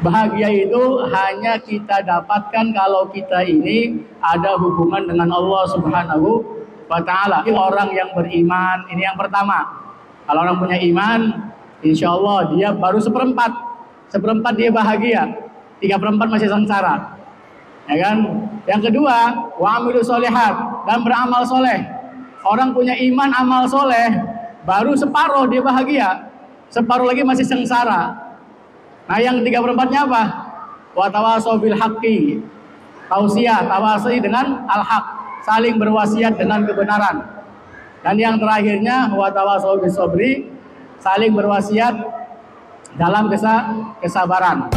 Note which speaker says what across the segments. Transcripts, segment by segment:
Speaker 1: Bahagia itu hanya kita dapatkan kalau kita ini ada hubungan dengan Allah Subhanahu wa Ta'ala. Orang yang beriman, ini yang pertama. Kalau orang punya iman, insya Allah dia baru seperempat. Seperempat dia bahagia, 3/4 masih sengsara. Ya kan? Yang kedua, wa amilu sholihat, dan beramal soleh. Orang punya iman, amal soleh, baru separuh dia bahagia, separuh lagi masih sengsara. Nah yang 3/4-nya apa? Wa tawasau bil haqqi, tausiah, tawasi dengan al-haq, saling berwasiat dengan kebenaran. Dan yang terakhirnya wa tawasau bis sabri, saling berwasiat dalam kesabaran.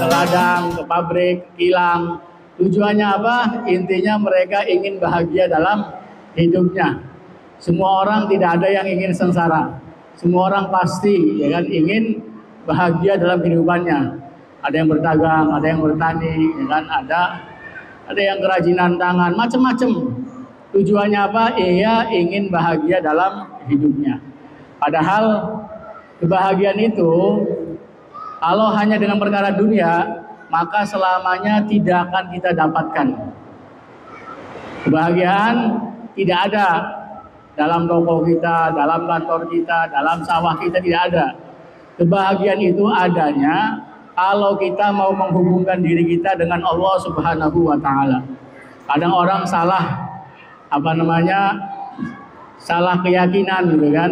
Speaker 1: Ke ladang, ke pabrik, kilang. Tujuannya apa? Intinya mereka ingin bahagia dalam hidupnya. Semua orang tidak ada yang ingin sengsara. Semua orang pasti ya kan ingin bahagia dalam kehidupannya. Ada yang berdagang, ada yang bertani, ya kan ada yang kerajinan tangan, macam-macam. Tujuannya apa? Ia ingin bahagia dalam hidupnya. Padahal kebahagiaan itu kalau hanya dengan perkara dunia, maka selamanya tidak akan kita dapatkan. Kebahagiaan tidak ada dalam toko kita, dalam kantor kita, dalam sawah kita, tidak ada. Kebahagiaan itu adanya kalau kita mau menghubungkan diri kita dengan Allah Subhanahu wa Ta'ala. Kadang orang salah salah keyakinan gitu kan.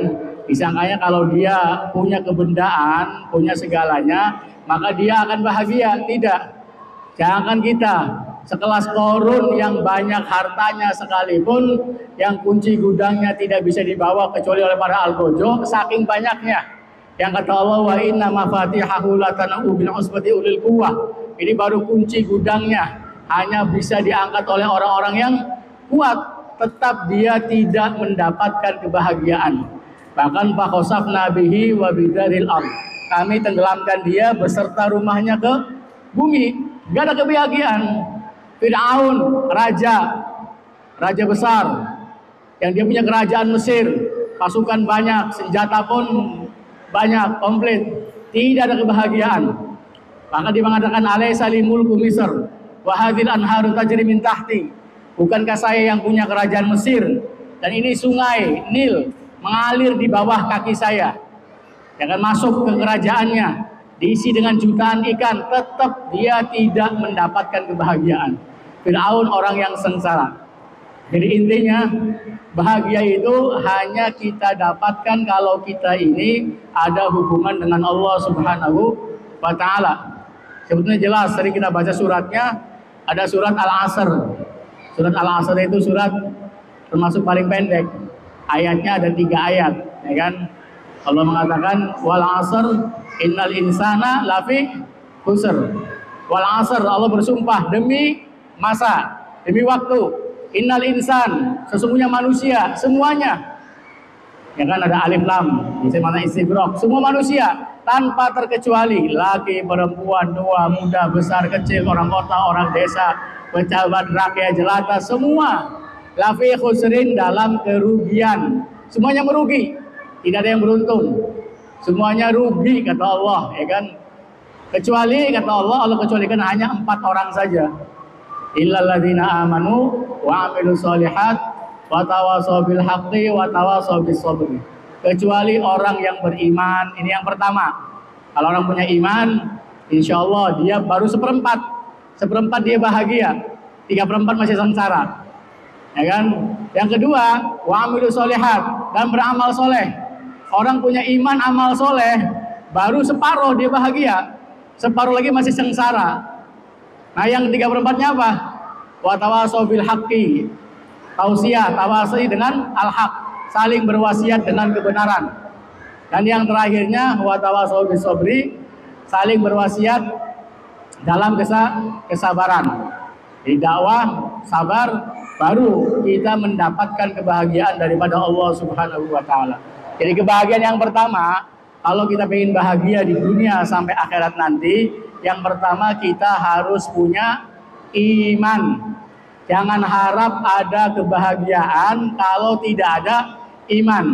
Speaker 1: Disangkanya kalau dia punya kebendaan, punya segalanya, maka dia akan bahagia. Tidak. Jangan kita sekelas Qarun yang banyak hartanya sekalipun, yang kunci gudangnya tidak bisa dibawa kecuali oleh para algojo, saking banyaknya. Yang kata Allah, wa inna mafatihahu latanu bil usbati ulil quwwah. Ini baru kunci gudangnya, hanya bisa diangkat oleh orang-orang yang kuat. Tetap dia tidak mendapatkan kebahagiaan. Bahkan fakhosafna bihi wa bidaril ardh. Kami tenggelamkan dia beserta rumahnya ke bumi. Gak ada kebahagiaan. Fir'aun, raja besar, yang dia punya kerajaan Mesir, pasukan banyak, senjata pun banyak, komplit, tidak ada kebahagiaan. Maka dia mengatakan alaysa li mulku Misr wa hadhil anharu tajri min tahti. Bukankah saya yang punya kerajaan Mesir dan ini sungai Nil mengalir di bawah kaki saya. Jangan masuk ke kerajaannya, diisi dengan jutaan ikan, tetap dia tidak mendapatkan kebahagiaan. Fir'aun orang yang sengsara. Jadi intinya bahagia itu hanya kita dapatkan kalau kita ini ada hubungan dengan Allah Subhanahu wa Ta'ala. Sebetulnya jelas, sering kita baca suratnya, ada surat Al-Asr. Surat Al-Asr itu surat termasuk paling pendek. Ayatnya ada 3 ayat, ya kan? Allah mengatakan wal 'asr innal insana lafi khusr. Wal 'asr, Allah bersumpah demi masa, demi waktu. Innal insan, sesungguhnya manusia semuanya. Ya kan ada alif lam, bisa mana istighraq. Semua manusia tanpa terkecuali, laki, perempuan, tua, muda, besar, kecil, orang kota, orang desa, pejabat, rakyat, jelata, semua lafi khusrin, dalam kerugian. Semuanya merugi, tidak ada yang beruntung. Semuanya rugi kata Allah, ya kan? Kecuali kata Allah kecualikan hanya 4 orang saja. Illal ladzina amanu wa amilus sholihat wa tawashaw bil haqqi wa tawashaw bis sabri. Kecuali orang yang beriman, ini yang pertama. Kalau orang punya iman, insya Allah dia baru seperempat. Seperempat dia bahagia, 3/4 masih sengsara. Ya kan? Yang kedua, wa amilu sholihat, dan beramal soleh. Orang punya iman, amal soleh, baru separuh dia bahagia, separuh lagi masih sengsara. Nah yang 3/4-nya apa? Wa tawasau bil haqqi, tausiah, tawasi dengan al-haq, saling berwasiat dengan kebenaran. Dan yang terakhirnya wa tawasau bis sabri, saling berwasiat dalam kesabaran. Di dakwah sabar, baru kita mendapatkan kebahagiaan daripada Allah Subhanahu wa Ta'ala. Jadi kebahagiaan yang pertama, kalau kita ingin bahagia di dunia sampai akhirat nanti, yang pertama kita harus punya iman. Jangan harap ada kebahagiaan kalau tidak ada iman.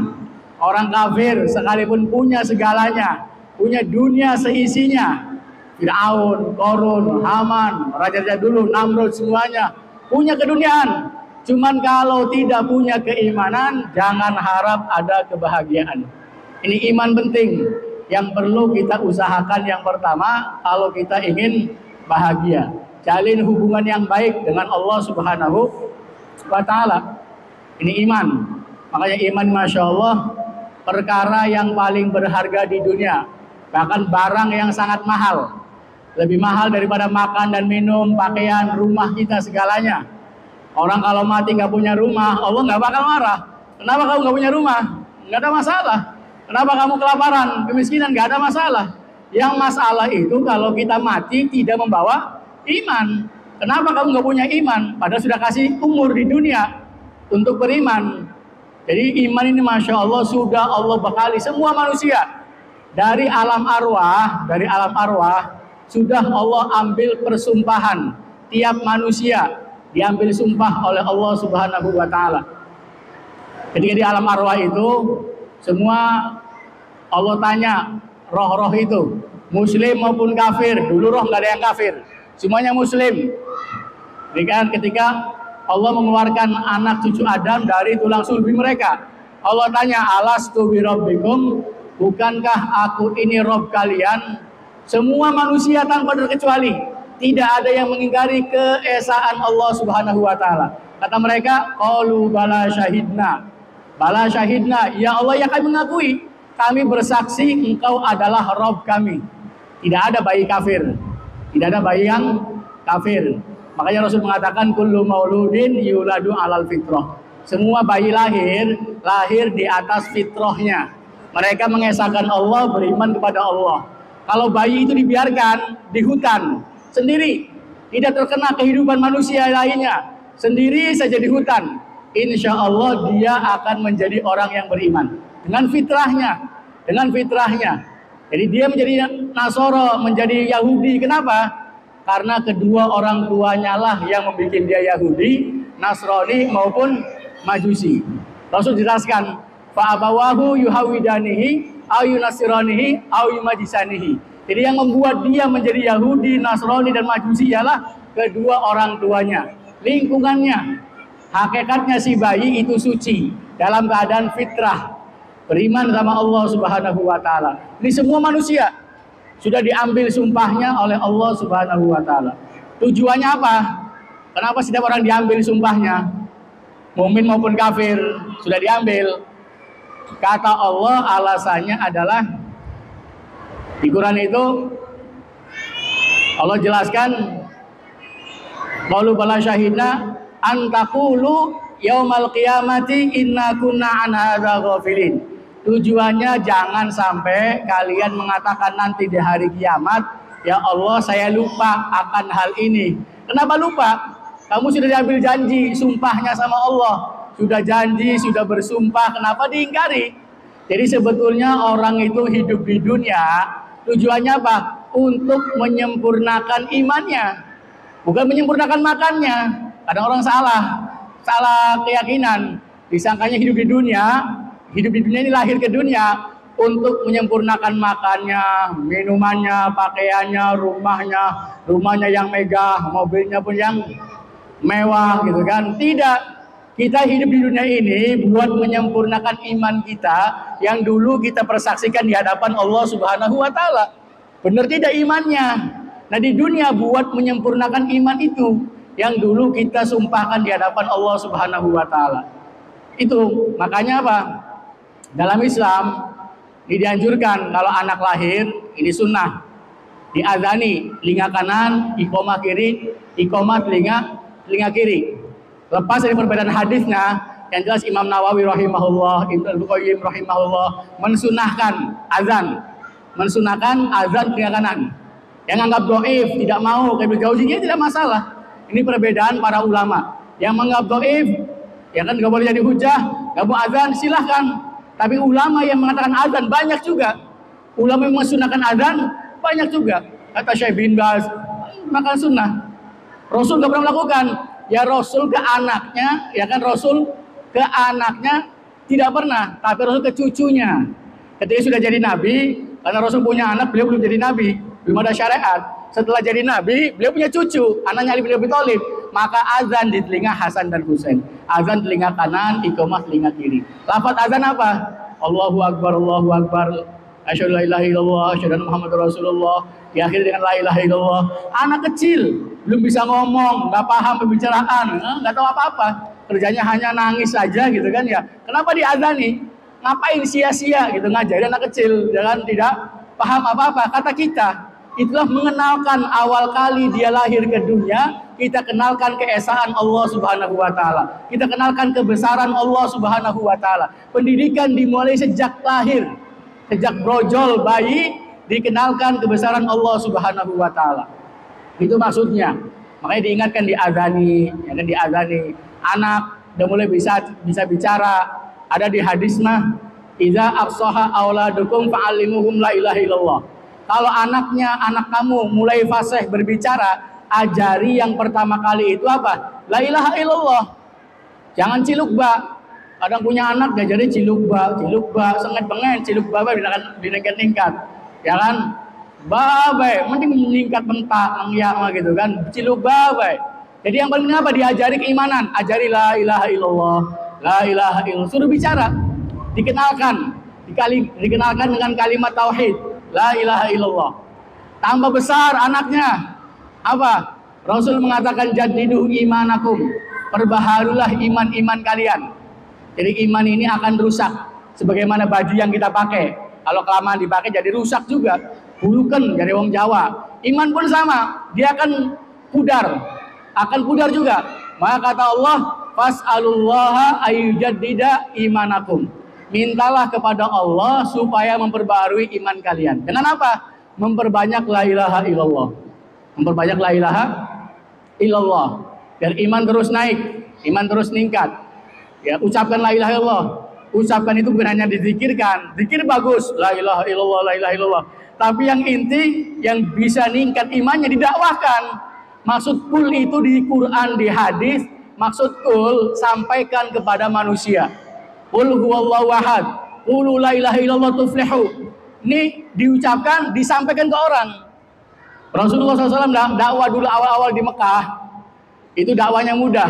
Speaker 1: Orang kafir sekalipun punya segalanya, punya dunia seisinya, Fir'aun, Korun, Haman, raja-raja dulu, Namrud, semuanya punya keduniaan. Cuman kalau tidak punya keimanan, jangan harap ada kebahagiaan. Ini iman penting yang perlu kita usahakan. Yang pertama, kalau kita ingin bahagia, jalin hubungan yang baik dengan Allah Subhanahu wa Ta'ala. Ini iman. Makanya iman, masya Allah, perkara yang paling berharga di dunia, bahkan barang yang sangat mahal, lebih mahal daripada makan dan minum, pakaian, rumah kita, segalanya. Orang kalau mati nggak punya rumah, Allah nggak bakal marah. Kenapa kamu nggak punya rumah? Nggak ada masalah. Kenapa kamu kelaparan, kemiskinan? Nggak ada masalah. Yang masalah itu kalau kita mati tidak membawa iman. Kenapa kamu nggak punya iman? Padahal sudah kasih umur di dunia untuk beriman. Jadi iman ini, masya Allah, sudah Allah bekali semua manusia dari alam arwah. Dari alam arwah sudah Allah ambil persumpahan. Tiap manusia diambil sumpah oleh Allah Subhanahu wa Ta'ala. Ketika di alam arwah itu, semua Allah tanya roh-roh itu, muslim maupun kafir. Dulu roh nggak ada yang kafir, semuanya muslim. Jadi kan ketika Allah mengeluarkan anak cucu Adam dari tulang sulbi mereka, Allah tanya, alastu bi rabbikum, bukankah aku ini Rob kalian? Semua manusia tanpa terkecuali, tidak ada yang mengingkari keesaan Allah Subhanahu wa Ta'ala. Kata mereka, qalu bala syahidna. Bala syahidna, ya Allah, ya kami mengakui, kami bersaksi engkau adalah Rob kami. Tidak ada bayi kafir, tidak ada bayi yang kafir. Makanya Rasul mengatakan, kullu mauludin yuladu alal fitrah. Semua bayi lahir di atas fitrahnya. Mereka mengesahkan Allah, beriman kepada Allah. Kalau bayi itu dibiarkan di hutan sendiri, tidak terkena kehidupan manusia lainnya, sendiri saja di hutan, insya Allah dia akan menjadi orang yang beriman dengan fitrahnya, dengan fitrahnya. Jadi dia menjadi Nasoro, menjadi Yahudi. Kenapa? Karena kedua orang tuanya lah yang membuat dia Yahudi, Nasrani maupun Majusi. Rasul jelaskan, fa abawahu yuhawidanihi au yunasiranihi au yumajisanihi. Jadi yang membuat dia menjadi Yahudi, Nasrani dan Majusi ialah kedua orang tuanya, lingkungannya. Hakikatnya si bayi itu suci dalam keadaan fitrah, beriman sama Allah Subhanahu wa Ta'ala. Ini semua manusia sudah diambil sumpahnya oleh Allah Subhanahu wa Ta'ala. Tujuannya apa? Kenapa setiap orang diambil sumpahnya? Mukmin maupun kafir sudah diambil. Kata Allah, alasannya adalah di Quran itu Allah jelaskan, qalu bala syahidna an taqulu yaumal qiyamati inna kunna an hadza ghafilin. Tujuannya jangan sampai kalian mengatakan nanti di hari kiamat, ya Allah, saya lupa akan hal ini. Kenapa lupa? Kamu sudah diambil janji, sumpahnya sama Allah. Sudah janji, sudah bersumpah, kenapa diingkari? Jadi sebetulnya orang itu hidup di dunia, tujuannya apa? Untuk menyempurnakan imannya, bukan menyempurnakan makannya. Kadang orang salah keyakinan, disangkanya hidup di dunia ini lahir ke dunia untuk menyempurnakan makannya, minumannya, pakaiannya, rumahnya yang megah, mobilnya pun yang mewah gitu kan. Tidak, kita hidup di dunia ini buat menyempurnakan iman kita yang dulu kita persaksikan di hadapan Allah Subhanahu wa Ta'ala. Benar tidak imannya? Nah, di dunia buat menyempurnakan iman itu yang dulu kita sumpahkan di hadapan Allah Subhanahu wa Ta'ala. Itu makanya apa? Dalam Islam ini dianjurkan kalau anak lahir, ini sunnah, diadzani telinga kanan, iqomah kiri, iqomah telinga kiri. Lepas dari perbedaan hadisnya, yang jelas Imam Nawawi rahimahullah, Ibnu Qayyim rahimahullah mensunahkan azan telinga kanan. Yang anggap dhaif, tidak mau Ibnu Jauzi, tidak masalah. Ini perbedaan para ulama. Yang menganggap dhaif, ya kan nggak boleh jadi hujah, nggak mau azan, silahkan. Tapi ulama yang mengatakan azan banyak juga. Ulama yang mensunahkan azan banyak juga. Kata Syekh bin Baz, maka sunnah. Rasul nggak pernah melakukan. Ya Rasul ke anaknya, ya kan Rasul ke anaknya Tidak pernah, tapi Rasul ke cucunya. Ketika sudah jadi nabi, karena Rasul punya anak, beliau belum jadi nabi, belum ada syariat. Setelah jadi nabi, beliau punya cucu, anaknya Ali bin Abi Thalib. Maka azan di telinga Hasan dan Husain. Azan telinga kanan, iqamah telinga kiri. Lafaz azan apa? Allahu Akbar, Allahu Akbar. Asyhadu la ilaha illallah, asyhadu anna Muhammadar Rasulullah. Diakhiri dengan la ilaha illallah. Anak kecil, belum bisa ngomong, nggak paham pembicaraan, nggak tahu apa-apa. Kerjanya hanya nangis saja gitu kan ya. Kenapa diazani? Ngapain sia-sia gitu ngajarin anak kecil, jangan tidak paham apa-apa. Kata kita, itulah mengenalkan awal kali dia lahir ke dunia, kita kenalkan keesaan Allah Subhanahu wa taala. Kita kenalkan kebesaran Allah Subhanahu wa taala. Pendidikan dimulai sejak lahir. Sejak brojol bayi dikenalkan kebesaran Allah Subhanahu wa taala. Itu maksudnya. Makanya diingatkan diazani, ya kan diazani. Anak udah mulai bisa bicara. Ada di hadis mah, "Idza afsaha auladukum fa'allimuhum la ilaha illallah." Kalau anak kamu mulai fasih berbicara, ajari yang pertama kali itu apa? La ilaha illallah. Jangan cilukba. Kadang punya anak diajarin cilukba, sengat pengen cilukba diningkat-ningkat. Ya kan? Bae, mending meningkat bentak, mengyama gitu kan. Cilukba bae. Jadi yang paling apa? Diajari keimanan, ajari la ilaha illallah. La ilaha illallah. Suruh bicara. Dikenalkan dengan kalimat tauhid. La ilaha illallah. Tambah besar anaknya. Apa? Rasul mengatakan jadidu imanakum. Perbaharulah iman-iman kalian. Jadi iman ini akan rusak. Sebagaimana baju yang kita pakai. Kalau kelamaan dipakai jadi rusak juga. Bulukan dari wong Jawa. Iman pun sama. Dia akan pudar. Akan pudar juga. Maka kata Allah, fas'alullaha ayyujaddida imanakum. Mintalah kepada Allah supaya memperbarui iman kalian. Dengan apa? Memperbanyak la ilaha illallah. Memperbanyak la ilaha illallah. Biar iman terus naik, iman terus meningkat. Ya, ucapkan la ilaha illallah. Ucapkan itu bukan hanya dizikirkan. Zikir bagus, la ilaha illallah, la ilaha illallah. Tapi yang inti, yang bisa meningkat imannya didakwahkan. Maksud kul itu di Quran, di hadis. Maksud kul sampaikan kepada manusia. Qul huwallahu ahad. Qul la ilaha illallah tuflihu. Ini diucapkan, disampaikan ke orang. Rasulullah SAW dakwah dulu awal-awal di Mekah. Itu dakwanya mudah.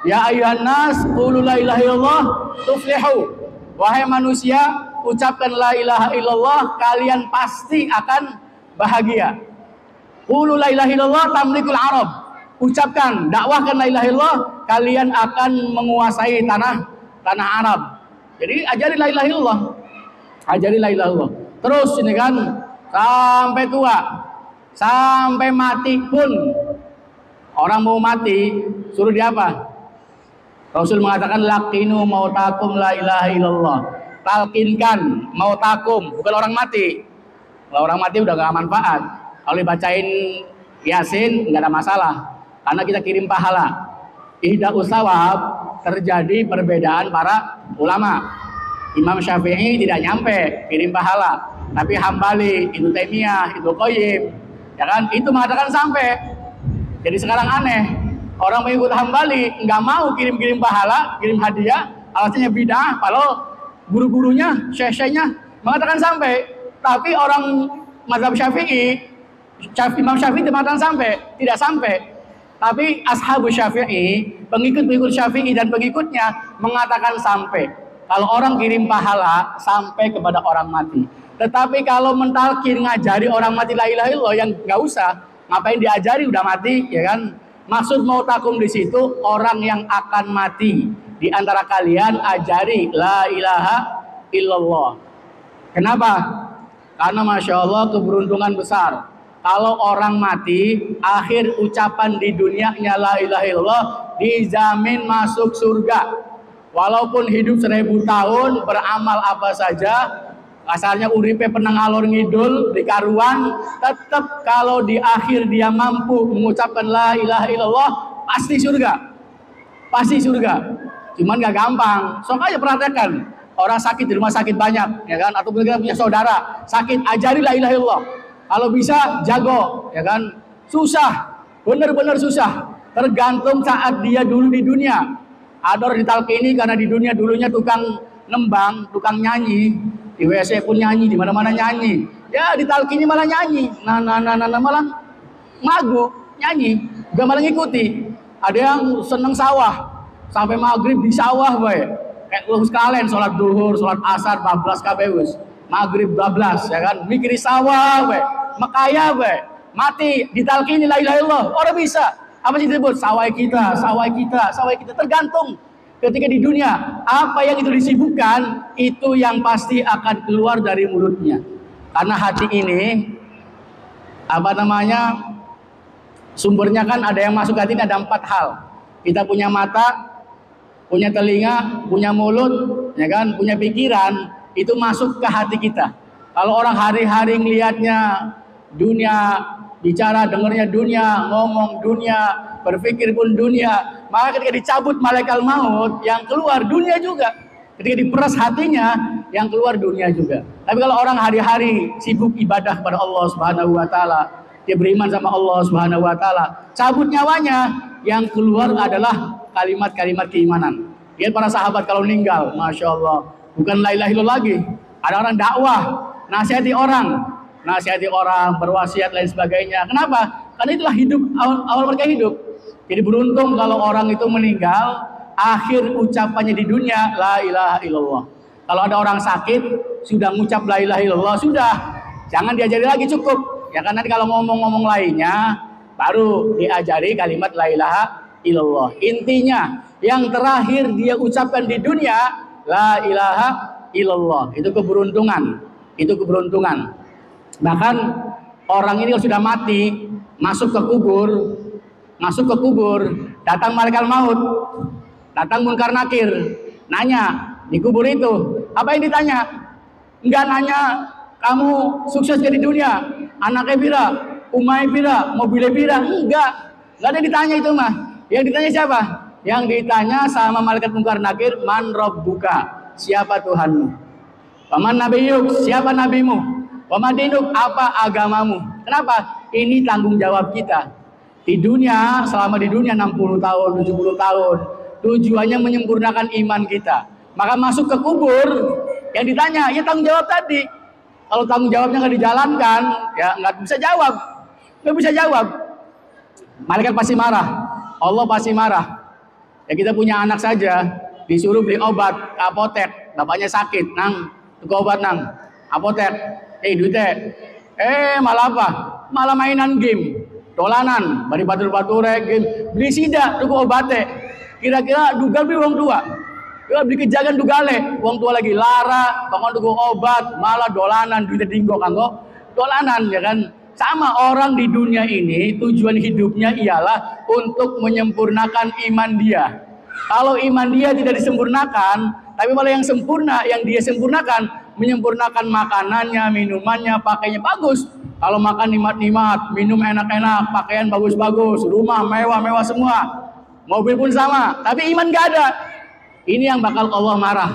Speaker 1: Ya ayyuhan nas, qulu la ilaha illallah tuflihu. Wahai manusia, ucapkan la ilaha illallah, kalian pasti akan bahagia. Qulu la ilaha illallah tamlikul arab. Ucapkan, dakwahkan la ilaha illallah, kalian akan menguasai tanah Arab. Jadi ajari la ilaha illallah. Ajari la ilaha illallah. Terus ini kan sampai tua, sampai mati pun. Orang mau mati, suruh dia apa? Rasul mengatakan laqinu mautakum la ilaha illallah. Talkinkan mautakum, bukan orang mati. Kalau orang mati udah gak manfaat. Kalau dibacain Yasin nggak ada masalah, karena kita kirim pahala. Ihda usawab, terjadi perbedaan para ulama. Imam Syafi'i tidak nyampe kirim pahala, tapi Hambali, Ibnu Taimiyah, Ibnu Qayyim, ya kan, itu mengatakan sampai. Jadi sekarang aneh, orang mengikut Hambali nggak mau kirim-kirim pahala, kirim hadiah, alasannya bid'ah. Kalau guru-gurunya, syekh-syekhnya mengatakan sampai, tapi orang mazhab Syafi'i, Imam Syafi'i mengatakan sampai, tidak sampai. Tapi ashabu Syafi'i, pengikut-pengikut Syafi'i dan pengikutnya mengatakan sampai. Kalau orang kirim pahala sampai kepada orang mati. Tetapi kalau mentalkin ngajari orang mati la ilaha illallah, yang nggak usah. Ngapain diajari, udah mati, ya kan? Maksud mautakum di situ orang yang akan mati. Di antara kalian ajari la ilaha illallah. Kenapa? Karena Masya Allah keberuntungan besar. Kalau orang mati, akhir ucapan di dunianya la ilaha illallah, dijamin masuk surga. Walaupun hidup 1000 tahun, beramal apa saja, asalnya uripe pernah ngalor ngidul di karuan, tetap kalau di akhir dia mampu mengucapkan la ilaha illallah, pasti surga. Pasti surga. Cuman gak gampang. Sok aja perhatikan. Orang sakit di rumah sakit banyak, ya kan? Atau kita punya saudara sakit, ajari la ilaha illallah. Kalau bisa jago, ya kan? Susah, bener-bener susah. Tergantung saat dia dulu di dunia. Ada orang ditalkini karena di dunia dulunya tukang nembang, tukang nyanyi, di WC pun nyanyi, di mana-mana nyanyi. Ya ditalkini malah nyanyi, malah magu, nyanyi, juga malah ngikuti. Ada yang seneng sawah, sampai maghrib di sawah bae. Kayak sekalian sholat duhur, sholat asar, bablas kabeh maghrib bablas, ya kan, mikiri sawah bae, mekaya bae, mati ditalkini la ilaha illallah, orang bisa. Apa sih disebut? Sawai kita, tergantung. Ketika di dunia, apa yang itu disibukkan, itu yang pasti akan keluar dari mulutnya. Karena hati ini, sumbernya kan ada yang masuk hati ini ada 4 hal. Kita punya mata, punya telinga, punya mulut, ya kan, punya pikiran, itu masuk ke hati kita. Kalau orang hari-hari ngelihatnya dunia, bicara dengarnya dunia, ngomong dunia, berpikir pun dunia, maka ketika dicabut malaikat maut, yang keluar dunia juga. Ketika diperas hatinya, yang keluar dunia juga. Tapi kalau orang hari-hari sibuk ibadah kepada Allah Subhanahu wa taala, dia beriman sama Allah Subhanahu wa taala, cabut nyawanya, yang keluar adalah kalimat-kalimat keimanan. Lihat para sahabat kalau meninggal, Masya Allah, bukan la ilaha illallah lagi. Ada orang dakwah, nasihati orang, berwasiat lain sebagainya. Kenapa? Karena itulah hidup, awal mereka hidup. Jadi beruntung kalau orang itu meninggal, akhir ucapannya di dunia la ilaha illallah. Kalau ada orang sakit, sudah ngucap la ilaha illallah, sudah. Jangan diajari lagi, cukup. Ya kan nanti kalau ngomong-ngomong lainnya, baru diajari kalimat la ilaha illallah. Intinya, yang terakhir dia ucapkan di dunia, la ilaha illallah. Itu keberuntungan. Bahkan orang ini kalau sudah mati, masuk ke kubur, datang malaikat maut, datang Munkar Nakir, nanya di kubur itu, apa yang ditanya? Enggak nanya kamu sukses di dunia, anaknya pira, umahnya pira, mobilnya pira, enggak ada yang ditanya itu mah. Yang ditanya siapa? Yang ditanya sama malaikat Munkar Nakir, man rabbuka, siapa Tuhanmu? Waman nabiyuk, siapa nabimu? Wamadinuk, apa agamamu? Kenapa? Ini tanggung jawab kita. Di dunia, selama di dunia 60 tahun, 70 tahun, tujuannya menyempurnakan iman kita. Maka masuk ke kubur, yang ditanya, ya tanggung jawab tadi. Kalau tanggung jawabnya nggak dijalankan, ya nggak bisa jawab. Malaikat pasti marah, Allah pasti marah. Ya kita punya anak saja, disuruh beli obat ke apotek, bapaknya sakit, nang, tuku obat nang, apotek. Duitnya, malah apa? Malah mainan game, dolanan, bari batur-batur game, beli sida, tuku obatnya. Kira-kira dugal beli uang tua, beli kejagan dugale, uang tua lagi lara, bangun tuku obat, malah dolanan, duitnya dinggo kanggo dolanan, ya kan? Sama orang di dunia ini, tujuan hidupnya ialah untuk menyempurnakan iman dia. Kalau iman dia tidak disempurnakan, tapi malah yang sempurna, yang dia sempurnakan, menyempurnakan makanannya, minumannya, pakainya bagus. Kalau makan nikmat-nikmat, minum enak-enak, pakaian bagus-bagus, rumah mewah-mewah semua, mobil pun sama, tapi iman gak ada. Ini yang bakal Allah marah,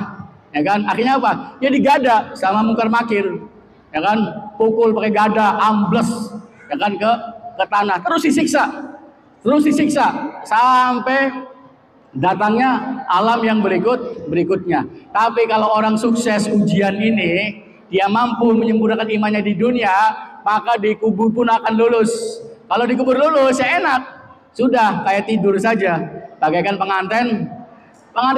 Speaker 1: ya kan? Akhirnya apa? Ya digada sama Munkar Nakir, ya kan? Pukul pakai gada, ambles, ya kan, ke tanah, terus disiksa sampai datangnya alam yang berikutnya. Tapi kalau orang sukses ujian ini, dia mampu menyempurnakan imannya di dunia, maka di kubur pun akan lulus. Kalau di kubur lulus, ya enak. Sudah kayak tidur saja. Bagaikan pengantin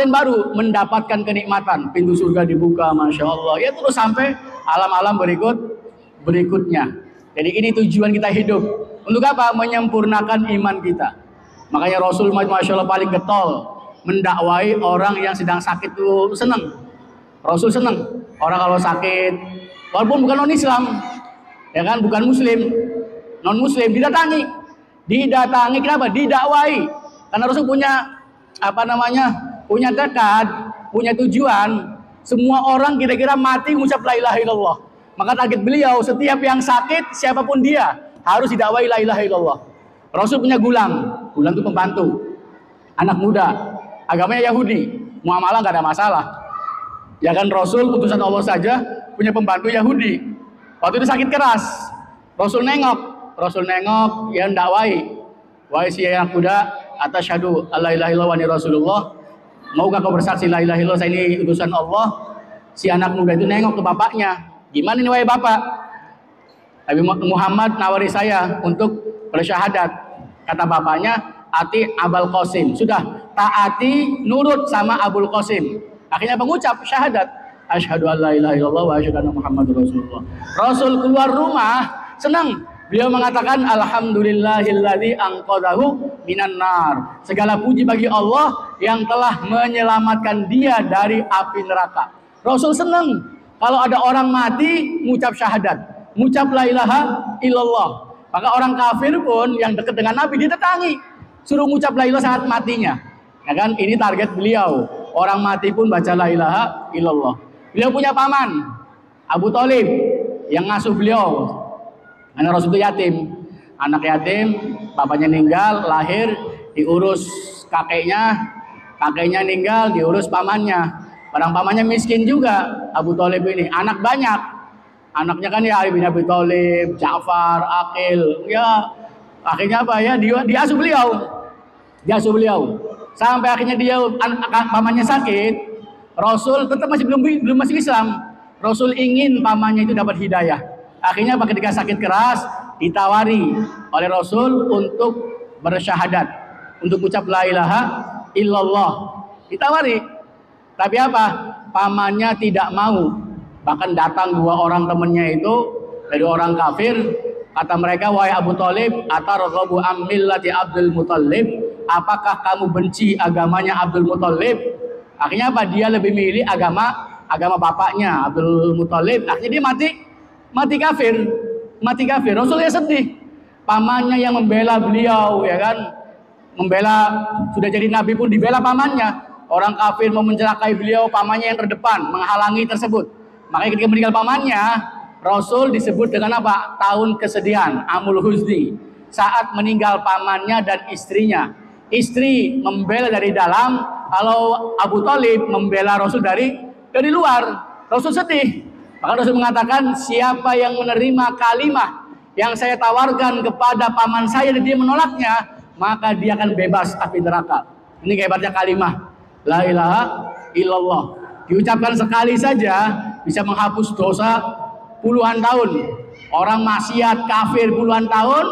Speaker 1: baru mendapatkan kenikmatan. Pintu surga dibuka, Masya Allah. Ya terus sampai alam-alam berikutnya. Jadi ini tujuan kita hidup. Untuk apa? Menyempurnakan iman kita. Makanya Rasul Masya Allah paling getol mendakwai orang yang sedang sakit itu senang. Rasul senang orang kalau sakit, walaupun bukan non Islam, ya kan, bukan Muslim, non Muslim, didatangi. Kenapa? Didakwai. Karena Rasul punya punya tekad, punya tujuan. Semua orang kira-kira mati mengucap la ilaha illallah. Maka target beliau, setiap yang sakit siapapun dia harus didakwai la ilaha illallah. Rasul punya gulang itu pembantu, anak muda, agamanya Yahudi, muamalah nggak ada masalah. Ya kan, Rasul utusan Allah saja punya pembantu Yahudi. Waktu itu sakit keras, Rasul nengok, ya dakwai, wahai si anak muda, atasyhadu alla ilaha illallah wa anna rasulullah, Maukah kau bersaksi la ilaha illallah, saya ini utusan Allah? Si anak muda itu nengok ke bapaknya. Gimana nih wahai bapak? Nabi Muhammad nawari saya untuk bersyahadat. Kata bapaknya, ati Abul Qasim. Sudah, taati, nurut sama Abul Qasim. Akhirnya mengucap syahadat. Asyhadu an la ilaha illallah wa asyhadu anna Muhammadur Rasulullah. Rasul keluar rumah senang. Beliau mengatakan alhamdulillahilladzi anqadhahu minan nar. Segala puji bagi Allah yang telah menyelamatkan dia dari api neraka. Rasul senang kalau ada orang mati mengucap syahadat, mengucap la ilaha illallah. Maka orang kafir pun yang dekat dengan Nabi ditetangi, suruh mengucap la ilaha saat matinya. Ya kan? Ini target beliau. Orang mati pun baca la ilaha illallah. Beliau punya paman Abu Thalib yang ngasuh beliau. Anak Rasul itu yatim, anak yatim, bapaknya meninggal, lahir, diurus kakeknya, kakeknya meninggal, diurus pamannya. Padahal pamannya miskin juga, Abu Thalib ini, anak banyak, anaknya kan ya Ali bin Abi Thalib, Ja'far, Aqil, ya akhirnya apa ya, diasuh beliau, sampai akhirnya dia pamannya sakit, Rasul tetap belum masih Islam, Rasul ingin pamannya itu dapat hidayah. Akhirnya ketika sakit keras ditawari oleh Rasul untuk bersyahadat, untuk ucap la ilaha illallah. Ditawari. Tapi apa? Pamannya tidak mau. Bahkan datang dua orang temannya itu dari orang kafir, kata mereka, wahai Abu Thalib, atarghabu am millati Abdul Muthalib? Apakah kamu benci agamanya Abdul Muthalib? Akhirnya apa? Dia lebih milih agama bapaknya Abdul Muthalib. Akhirnya dia mati kafir. Rasulnya sedih. Pamannya yang membela beliau, ya kan? Membela, sudah jadi nabi pun dibela pamannya. Orang kafir mau mencelakai beliau, pamannya yang terdepan menghalangi tersebut. Makanya ketika meninggal pamannya, Rasul disebut dengan apa? Tahun kesedihan, Amul Huzni. Saat meninggal pamannya dan istrinya. Istri membela dari dalam, kalau Abu Thalib membela Rasul dari luar. Rasul sedih. Maka Rasul mengatakan, siapa yang menerima kalimah yang saya tawarkan kepada paman saya dan dia menolaknya, maka dia akan bebas api neraka. Ini hebatnya kalimah la ilaha illallah. Diucapkan sekali saja bisa menghapus dosa puluhan tahun. Orang maksiat kafir puluhan tahun,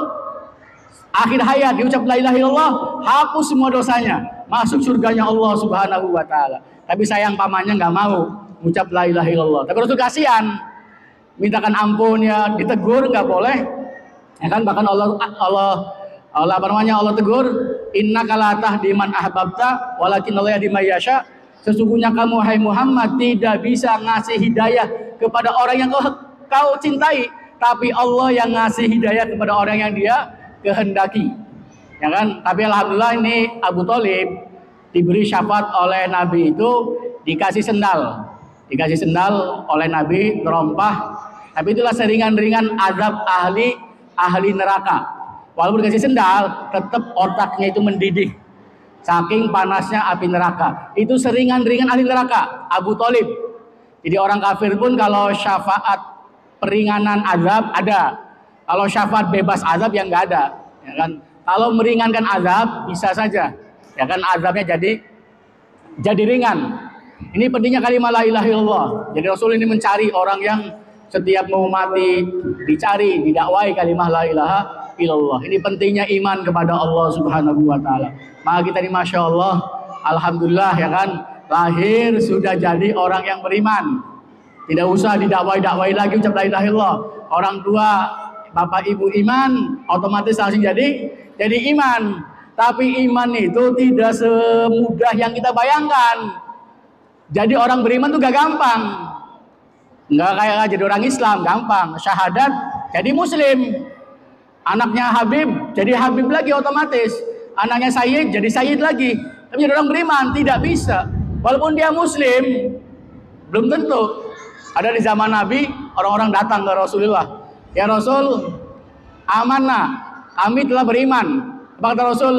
Speaker 1: akhir hayat diucap la ilaha illallah, hapus semua dosanya, masuk surganya Allah Subhanahu wa taala. Tapi sayang pamannya nggak mau mengucap la ilaha illallah. Tapi Rasul kasihan, mintakan ampun ya, ditegur nggak boleh. Ya kan, bahkan Allah tegur, innaka la tahdi man ahbabta walakin Allah yahdi may yasha. Sesungguhnya kamu hai Muhammad tidak bisa ngasih hidayah kepada orang yang kau cintai, tapi Allah yang ngasih hidayah kepada orang yang dia kehendaki. Ya kan? Tapi alhamdulillah ini Abu Thalib diberi syafaat oleh Nabi itu, dikasih sendal oleh Nabi, terompah. Tapi itulah seringan-ringan azab ahli neraka. Walaupun dikasih sendal, tetap otaknya itu mendidih. Saking panasnya api neraka. Itu seringan-ringan ahli neraka, Abu Thalib. Jadi orang kafir pun kalau syafaat peringanan azab ada. Kalau syafaat bebas azab yang nggak ada. Ya kan? Kalau meringankan azab bisa saja. Ya kan, azabnya jadi ringan. Ini pentingnya kalimat la ilaha illallah. Jadi Rasul ini mencari orang yang setiap mau mati dicari, didakwai kalimat la ilaha illallah. Ini pentingnya iman kepada Allah Subhanahu wa taala. Maka kita ini Masya Allah, alhamdulillah ya kan, lahir sudah jadi orang yang beriman. Tidak usah didakwai lagi ucap la ilaha illallah. Orang tua, bapak ibu iman, otomatis langsung jadi iman. Tapi iman itu tidak semudah yang kita bayangkan. Jadi orang beriman tuh gak gampang. Nggak kayak jadi orang Islam, gampang. Syahadat, jadi muslim. Anaknya Habib, jadi Habib lagi otomatis. Anaknya Sayyid, jadi Sayyid lagi. Tapi jadi orang beriman, tidak bisa. Walaupun dia muslim, belum tentu. Ada di zaman Nabi, orang-orang datang ke Rasulullah. Ya Rasul, amanah, kami telah beriman. Apa kata Rasul?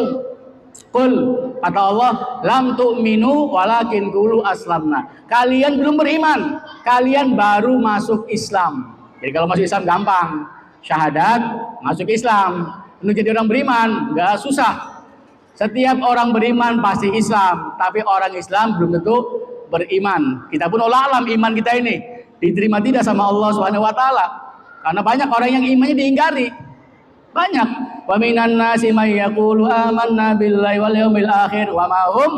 Speaker 1: Qul, kata Allah, lam tu'minu walakin qulu aslamna. Kalian belum beriman, kalian baru masuk Islam. Jadi kalau masuk Islam gampang, syahadat, masuk Islam. Untuk jadi orang beriman nggak susah. Setiap orang beriman pasti Islam, tapi orang Islam belum tentu beriman. Kita pun Allah alam iman kita ini diterima tidak sama Allah Subhanahu wa taala. Karena banyak orang yang imannya diingkari. Banyak. Wa minan nasi may yaqulu amanna billahi wal yawmil akhir wa ma hum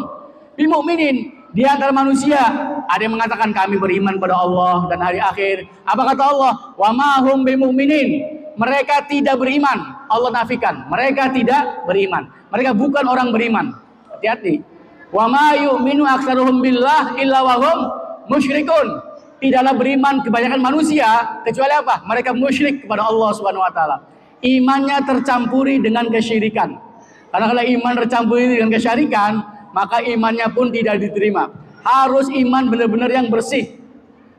Speaker 1: bimumin. Di antara manusia ada yang mengatakan kami beriman pada Allah dan hari akhir. Apa kata Allah? Wa ma hum bimuminin. Mereka tidak beriman. Allah nafikan. Mereka tidak beriman. Mereka bukan orang beriman. Hati-hati. Wa ma yu'minu aktsaruhum billah illa wa hum musyrikun. Tidaklah beriman kebanyakan manusia kecuali apa? Mereka musyrik kepada Allah Subhanahu wa taala. Imannya tercampuri dengan kesyirikan. Karena kalau iman tercampuri dengan kesyirikan, maka imannya pun tidak diterima. Harus iman benar-benar yang bersih.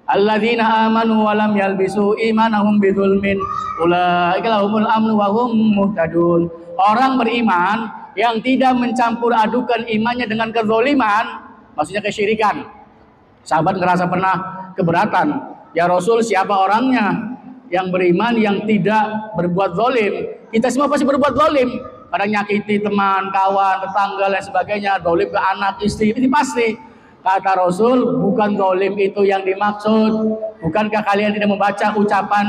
Speaker 1: Alladzina amanu wa lam yalbisu imanahum bidzulmin ulaika lahumul amnu wa hum muhtadun. Orang beriman yang tidak mencampur adukan imannya dengan kezaliman, maksudnya kesyirikan. Sahabat ngerasa pernah keberatan. Ya Rasul, siapa orangnya yang beriman yang tidak berbuat zalim? Kita semua pasti berbuat zalim. Kadang nyakiti teman, kawan, tetangga dan sebagainya, zalim ke anak, istri, ini pasti. Kata Rasul, bukan zalim itu yang dimaksud. Bukankah kalian tidak membaca ucapan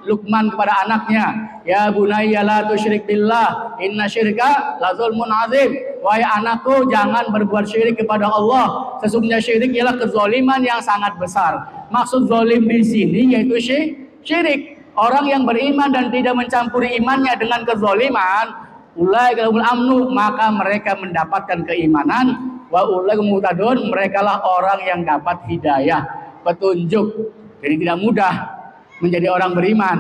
Speaker 1: Luqman kepada anaknya, ya bunayya la tusyrik billah inna syirka la zulmun azim. Wahai anakku, jangan berbuat syirik kepada Allah. Sesungguhnya syirik ialah kezaliman yang sangat besar. Maksud zalim di sini yaitu syirik. Orang yang beriman dan tidak mencampuri imannya dengan kezaliman, ulaika lahumul amnu, maka mereka mendapatkan keimanan. Wa ulaika muhtadun, merekalah orang yang dapat hidayah, petunjuk. Jadi tidak mudah menjadi orang beriman.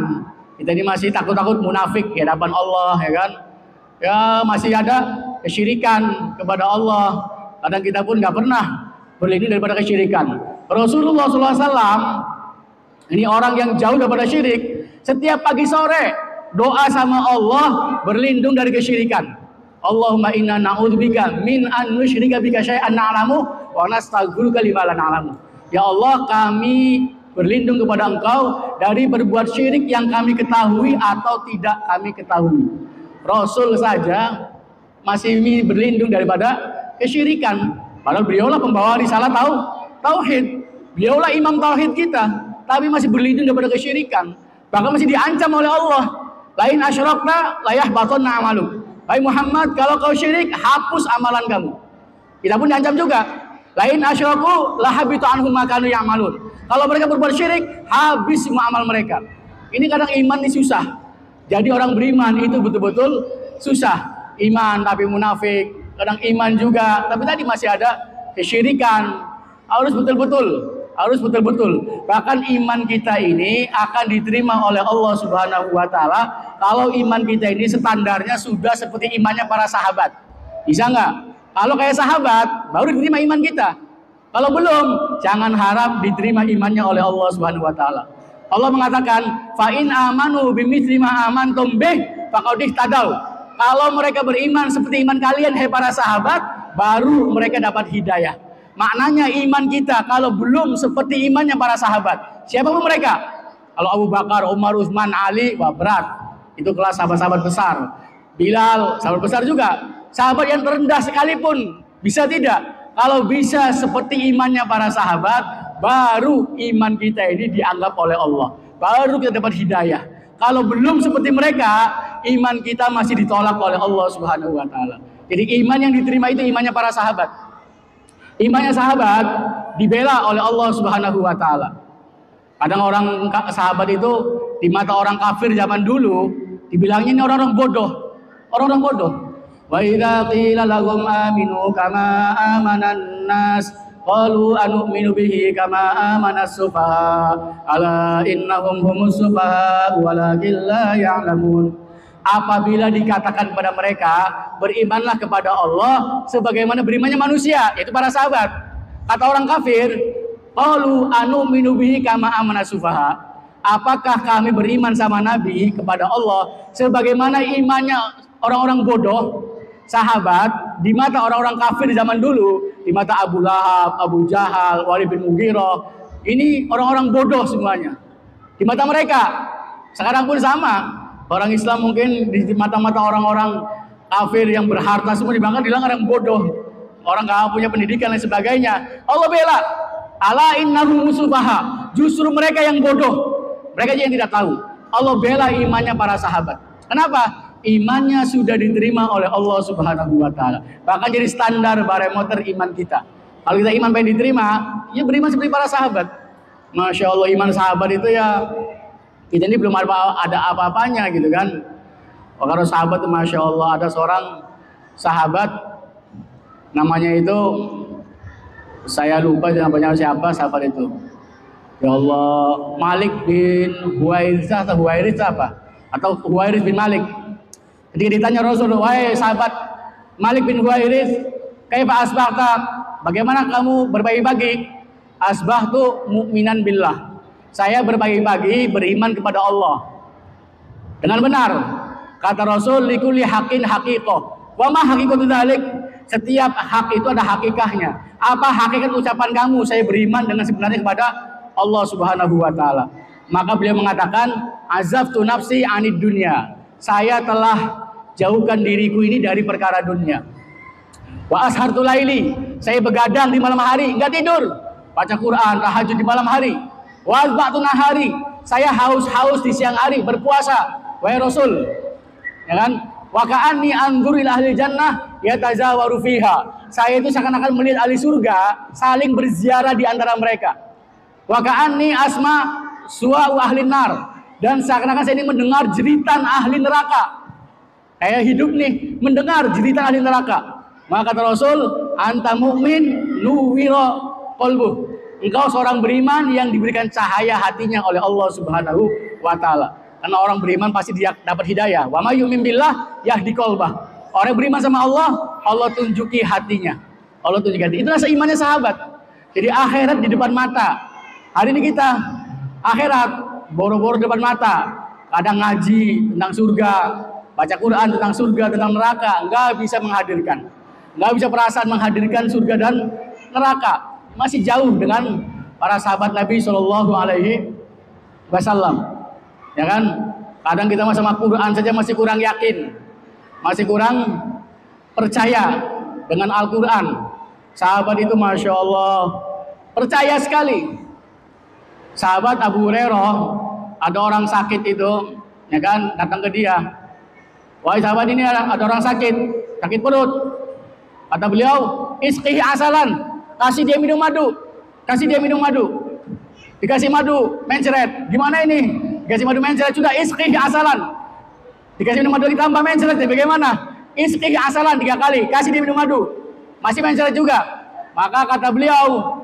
Speaker 1: Kita ini masih takut-takut munafik di hadapan Allah, ya kan? Ya masih ada kesyirikan kepada Allah. Kadang kita pun nggak pernah berlindung daripada kesyirikan. Rasulullah SAW ini orang yang jauh daripada syirik. Setiap pagi sore doa sama Allah berlindung dari kesyirikan. Allahumma inna na'udzubika min an nusyrika bika syai'an na'lamu wa nastaghfiruka lima la na'lamu. Ya Allah, kami berlindung kepada Engkau dari berbuat syirik yang kami ketahui atau tidak kami ketahui. Rasul saja masih berlindung daripada kesyirikan. Padahal beliaulah pembawa risalah tauhid. Beliaulah imam tauhid kita, tapi masih berlindung daripada kesyirikan. Bahkan masih diancam oleh Allah. Lain asyrakna la yahbatunna amaluk. Hai Muhammad, kalau kau syirik, hapus amalan kamu. Kita pun diancam juga. Lain asyraku la habitu anhum ma kanu ya'malun. Kalau mereka berbuat syirik, habis semua amal mereka. Ini kadang iman ini susah. Jadi orang beriman itu betul-betul susah. Iman tapi munafik. Kadang iman juga, tapi tadi masih ada kesyirikan. Harus betul-betul. Bahkan iman kita ini akan diterima oleh Allah Subhanahu wa taala kalau iman kita ini standarnya sudah seperti imannya para sahabat. Bisa nggak? Kalau kayak sahabat, baru diterima iman kita. Kalau belum, jangan harap diterima imannya oleh Allah Subhanahu wa taala. Allah mengatakan, "Fa in amanu bimitsli ma amantum bih faqad ihtadaw." Kalau mereka beriman seperti iman kalian, hai para sahabat, baru mereka dapat hidayah. Maknanya iman kita kalau belum seperti imannya para sahabat, siapapun mereka, kalau Abu Bakar, Umar, Utsman, Ali, wah berat. Itu kelas sahabat-sahabat besar. Bilal, sahabat besar juga. Sahabat yang terendah sekalipun bisa tidak. Kalau bisa seperti imannya para sahabat, baru iman kita ini dianggap oleh Allah. Baru kita dapat hidayah. Kalau belum seperti mereka, iman kita masih ditolak oleh Allah Subhanahu wa taala. Jadi iman yang diterima itu imannya para sahabat. Imannya sahabat dibela oleh Allah Subhanahu wa taala. Kadang orang sahabat itu di mata orang kafir zaman dulu dibilangnya ini orang-orang bodoh. Orang-orang bodoh. Wa idza qila lahum aminu kama amanan nas qalu anu'minu bihi kama amanas sufaha ala innahum humus sufaha walakin la ya'lamun. Apabila dikatakan kepada mereka, berimanlah kepada Allah sebagaimana berimannya manusia, yaitu para sahabat. Kata orang kafir, qalu anu'minu bihi kama amanas sufaha. Apakah kami beriman sama Nabi kepada Allah sebagaimana imannya orang-orang bodoh? Sahabat di mata orang-orang kafir di zaman dulu, di mata Abu Lahab, Abu Jahal, Walid bin Mughirah, ini orang-orang bodoh semuanya. Di mata mereka, sekarang pun sama. Orang Islam mungkin di mata-mata orang-orang kafir yang berharta semua dibanggakan, bilang orang bodoh, orang nggak punya pendidikan dan sebagainya. Allah bela, ala innahum musufaha, justru mereka yang bodoh, mereka yang tidak tahu. Allah bela imannya para sahabat. Kenapa? Imannya sudah diterima oleh Allah Subhanahu wa taala. Bahkan jadi standar barometer iman kita. Kalau kita iman pengen diterima, ya beriman seperti para sahabat. Masya Allah, iman sahabat itu ya, kita ini belum ada apa-apanya gitu kan. Kalau sahabat itu Masya Allah, ada seorang sahabat namanya itu, saya lupa namanya siapa sahabat itu. Ya Allah, Malik bin Huwairis atau Huwairis apa? Atau Huwairis bin Malik. Ketika ditanya Rasul, wahai sahabat Malik bin Huwairis, kaifa asbahta? Bagaimana kamu berbagi-bagi? Asbahtu mu'minan billah. Saya berbagi-bagi beriman kepada Allah dengan benar. Kata Rasul, likulli haqqin haqiqah. Wa ma haqiqatu dzalik? Setiap hak itu ada hakikahnya. Apa hakikat ucapan kamu? Saya beriman dengan sebenarnya kepada Allah Subhanahu wa taala. Maka beliau mengatakan, azaftu nafsi anid dunya. Saya telah jauhkan diriku ini dari perkara dunia. Wa ashartu laili, saya begadang di malam hari, enggak tidur, baca Quran, tahajud di malam hari. Wa azbatu nahari, saya haus-haus di siang hari, berpuasa. Wahai Rasul, ya kan? Wa ka'anni anzur ila ahli jannah yatazawaru fiha. Saya itu seakan-akan melihat ahli surga saling berziarah di antara mereka. Wa ka'anni asma suwa ahli nar, dan seakan-akan saya ini mendengar jeritan ahli neraka. Kayak hidup nih mendengar jeritan ahli neraka. Maka kata Rasul, anta mu'min nuwira qalbuh. Engkau seorang beriman yang diberikan cahaya hatinya oleh Allah Subhanahu wa taala. Karena orang beriman pasti dia dapat hidayah. Wa may yu'min billah yahdi qalbah. Orang beriman sama Allah, Allah tunjuki hatinya. Allah tunjuki hati. Itulah seimannya sahabat. Jadi akhirat di depan mata. Hari ini kita akhirat boro-boro depan mata. Kadang ngaji tentang surga, baca Quran tentang surga, tentang neraka, enggak bisa menghadirkan. Enggak bisa perasaan menghadirkan surga dan neraka. Masih jauh dengan para sahabat Nabi Shallallahu alaihi wasallam. Ya kan? Kadang kita sama Quran saja masih kurang yakin. Masih kurang percaya dengan Al-Quran. Sahabat itu Masya Allah percaya sekali. Sahabat Abu Hurairah, ada orang sakit itu, ya kan, datang ke dia. Wahai sahabat, ini ada orang sakit perut. Kata beliau, isqihi asalan, kasih dia minum madu. Kasih dia minum madu. Dikasih madu, mencret. Gimana ini? Dikasih madu mencret, sudah isqihi asalan. Dikasih minum madu ditambah mencret, bagaimana? Isqihi asalan 3 kali, kasih dia minum madu. Masih mencret juga. Maka kata beliau,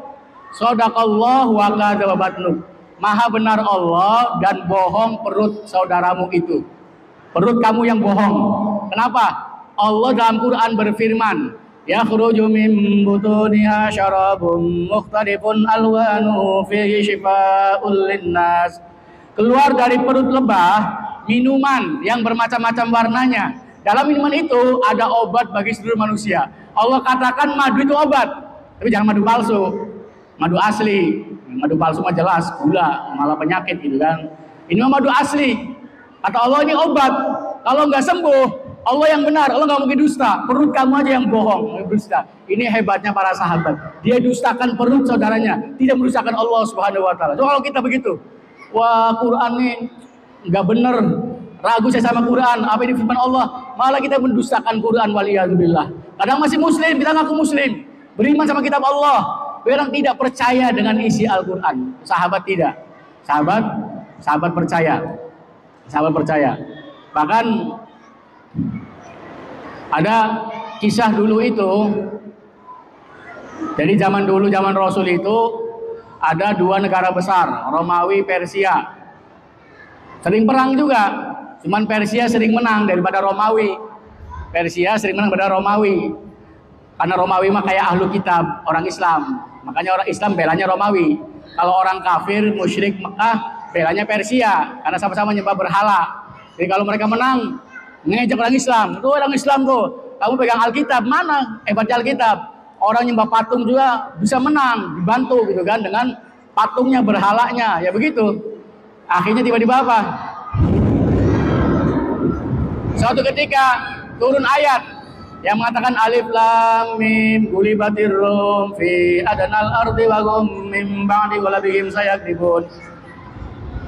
Speaker 1: shadaqallah wa kadzaba batnuk. Maha benar Allah dan bohong perut saudaramu itu. Perut kamu yang bohong. Kenapa? Allah dalam Quran berfirman, yakhruju min butuniha syarabun mukhtalifun alwanu fihi shifaa'un linnas. Keluar dari perut lebah minuman yang bermacam-macam warnanya. Dalam minuman itu ada obat bagi seluruh manusia. Allah katakan madu itu obat, tapi jangan madu palsu, madu asli. Madu palsu mah jelas gula, malah penyakit gitu kan. Ini madu asli. Kata Allah ini obat. Kalau nggak sembuh, Allah yang benar, Allah nggak mungkin dusta. Perut kamu aja yang bohong, dusta. Ini hebatnya para sahabat. Dia dustakan perut saudaranya, tidak mendustakan Allah Subhanahu Wa Taala. So, kalau kita begitu, wah Quran nih nggak bener, ragu saya sama Quran, apa ini firman Allah, malah kita mendustakan Quran, waliyadzubillah. Kadang masih muslim, kita ngaku muslim, beriman sama kitab Allah, orang tidak percaya dengan isi Al-Quran. Sahabat tidak, sahabat percaya. Bahkan ada kisah dulu itu, jadi zaman dulu, zaman Rasul itu ada 2 negara besar, Romawi, Persia. Sering perang juga, cuman Persia sering menang daripada Romawi. Persia sering menang daripada Romawi. Karena Romawi mah kayak ahlu kitab, orang Islam. Makanya orang Islam belanya Romawi. Kalau orang kafir, musyrik Mekah, belanya Persia. Karena sama-sama nyembah berhala. Jadi kalau mereka menang, ngejek orang Islam. Tuh orang Islam tuh, kamu pegang Alkitab, mana hebatnya Alkitab? Orang nyembah patung juga bisa menang, dibantu gitu kan dengan patungnya, berhalanya, ya begitu. Akhirnya tiba-tiba apa? Suatu ketika turun ayat yang mengatakan alif lam mim gulibatir rum fi adanal ardi wa hum min ba'di ghalabihim sayaghlibun.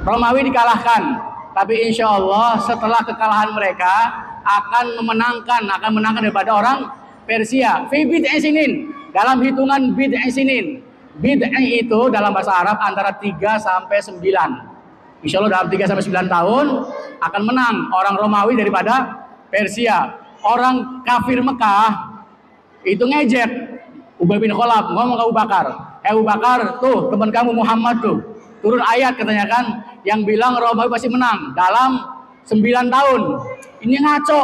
Speaker 1: Romawi dikalahkan, tapi insya Allah setelah kekalahan mereka akan menangkan daripada orang Persia. Fi bid'i sinin, dalam hitungan bid'i sinin. Bid'i itu dalam bahasa Arab antara 3 sampai 9. Insya Allah dalam 3 sampai 9 tahun akan menang orang Romawi daripada Persia. Orang kafir Mekah itu ngejek Ubay bin Khalaf, ngomong ke Abu Bakar, Abu Bakar, tuh teman kamu Muhammad tuh turun ayat katanya kan, yang bilang Romawi pasti menang dalam 9 tahun. Ini ngaco,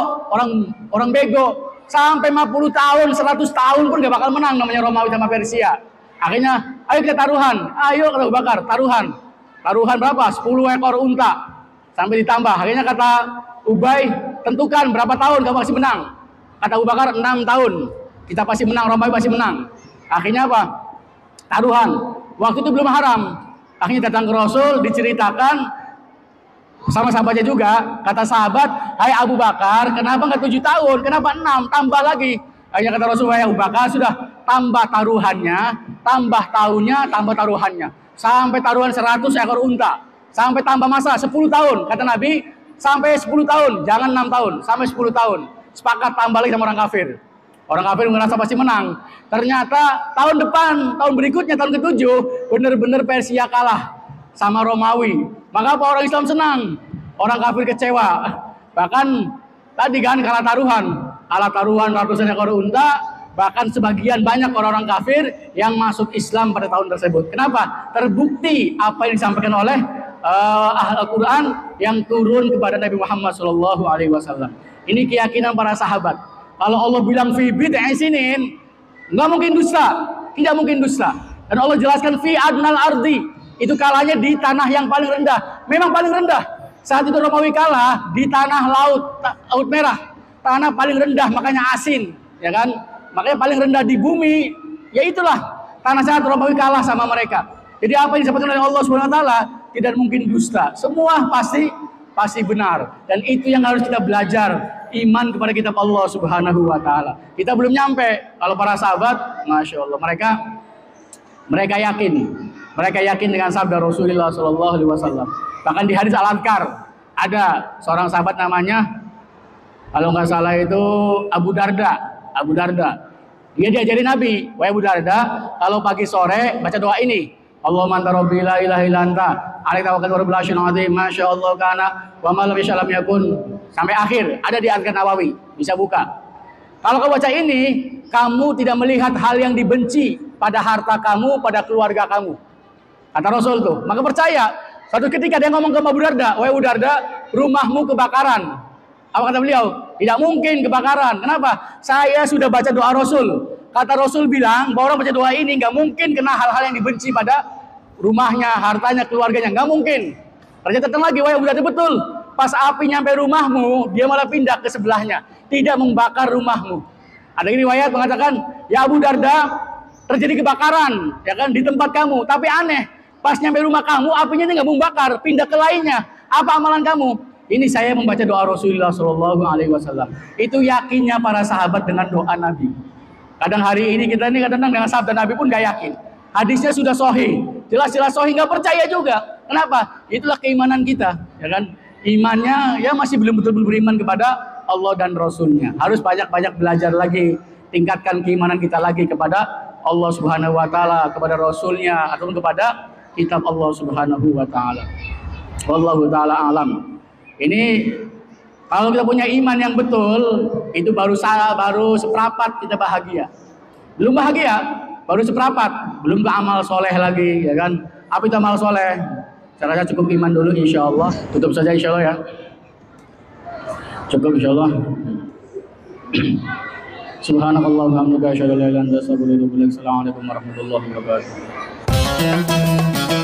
Speaker 1: orang bego. Sampai 50 tahun, 100 tahun pun gak bakal menang namanya Romawi sama Persia. Akhirnya, ayo kita taruhan. Ayo kata Abu Bakar, taruhan. Taruhan berapa? 10 ekor unta. Sampai ditambah. Akhirnya kata Ubay, tentukan berapa tahun kamu pasti menang. Kata Abu Bakar, 6 tahun. Kita pasti menang, Romawi pasti menang. Akhirnya apa? Taruhan. Waktu itu belum haram. Akhirnya datang ke Rasul, diceritakan sama sahabatnya juga. Kata sahabat, hai Abu Bakar, kenapa nggak 7 tahun? Kenapa 6? Tambah lagi. Akhirnya kata Rasul, hai Abu Bakar, sudah tambah taruhannya, tambah tahunnya, tambah taruhannya. Sampai taruhan 100 ekor unta. Sampai tambah masa 10 tahun. Kata Nabi, sampai 10 tahun, jangan 6 tahun, sampai 10 tahun. Sepakat tambah lagi sama orang kafir. Orang kafir merasa pasti menang. Ternyata tahun depan, tahun berikutnya, tahun ke-7, benar-benar Persia kalah sama Romawi. Maka apa orang Islam senang, orang kafir kecewa. Bahkan tadi kan kalah taruhan ratusan ekor unta. Bahkan sebagian banyak orang-orang kafir yang masuk Islam pada tahun tersebut. Kenapa? Terbukti apa yang disampaikan oleh Al-Quran yang turun kepada Nabi Muhammad SAW. Ini keyakinan para sahabat. Kalau Allah bilang fi bid'i sinin, nggak mungkin dusta, tidak mungkin dusta. Dan Allah jelaskan fi adnal ardi, itu kalahnya di tanah yang paling rendah. Memang paling rendah. Saat itu Romawi kalah di tanah laut merah, tanah paling rendah, makanya asin, ya kan? Makanya paling rendah di bumi, ya itulah tanah saat Romawi kalah sama mereka. Jadi apa yang disampaikan oleh Allah Subhanahu Wa Taala tidak mungkin dusta. Semua pasti benar. Dan itu yang harus kita belajar. Iman kepada kitab Allah Subhanahu Wa Taala. Kita belum nyampe. Kalau para sahabat, masya Allah, mereka yakin dengan sabda Rasulullah Sallallahu Alaihi Wasallam. Bahkan di hadis Al-Adhkar ada seorang sahabat namanya, kalau nggak salah itu Abu Darda. Dia diajari Nabi, wahai Abu Darda, kalau pagi sore baca doa ini. Allahumma anta rabbi la ilaha illa anta alaika tawakkaltu wa rabbil arsyil azim masya Allah kana wa ma lam yasha lam yakun, sampai akhir. Ada di Adhkar Nawawi, bisa buka. Kalau kau baca ini, kamu tidak melihat hal yang dibenci pada harta kamu, pada keluarga kamu, kata Rasul tuh. Maka percaya. Suatu ketika dia ngomong ke Abu Darda, wahai Abu Darda, rumahmu kebakaran. Apa kata beliau? Tidak mungkin kebakaran. Kenapa? Saya sudah baca doa Rasul. Kata Rasul bilang bahwa orang baca doa ini nggak mungkin kena hal-hal yang dibenci pada rumahnya, hartanya, keluarganya. Nggak mungkin. Ternyata datang lagi, wahai Abu Darda, betul. Pas api nyampe rumahmu, dia malah pindah ke sebelahnya. Tidak membakar rumahmu. Ada ini riwayat mengatakan, ya Abu Darda, terjadi kebakaran, ya kan, di tempat kamu. Tapi aneh, pas nyampe rumah kamu, apinya ini nggak membakar, pindah ke lainnya. Apa amalan kamu? Ini saya membaca doa Rasulullah Shallallahu Alaihi Wasallam. Itu yakinnya para sahabat dengan doa Nabi. Kadang hari ini kita ini kadang dengan sabda Nabi pun gak yakin. Hadisnya sudah sahih, jelas-jelas sahih, nggak percaya juga. Kenapa? Itulah keimanan kita, ya kan? Imannya ya masih belum betul-betul beriman kepada Allah dan Rasulnya. Harus banyak-banyak belajar lagi, tingkatkan keimanan kita lagi kepada Allah Subhanahu Wa Taala, kepada Rasulnya, ataupun kepada kitab Allah Subhanahu Wa Taala. Wallahu taala alam. Ini kalau kita punya iman yang betul, itu baru seprapat kita bahagia. Belum bahagia, baru seprapat, belum ke amal soleh lagi, ya kan? Apa itu amal soleh? Saya rasa cukup iman dulu, insya Allah. Tutup saja insya Allah ya. Cukup insya Allah. Subhanallah wa bihamdihi asyhadu an la ilaha illa anta astaghfiruka wa atubu ilaik. Assalamualaikum warahmatullahi wabarakatuh.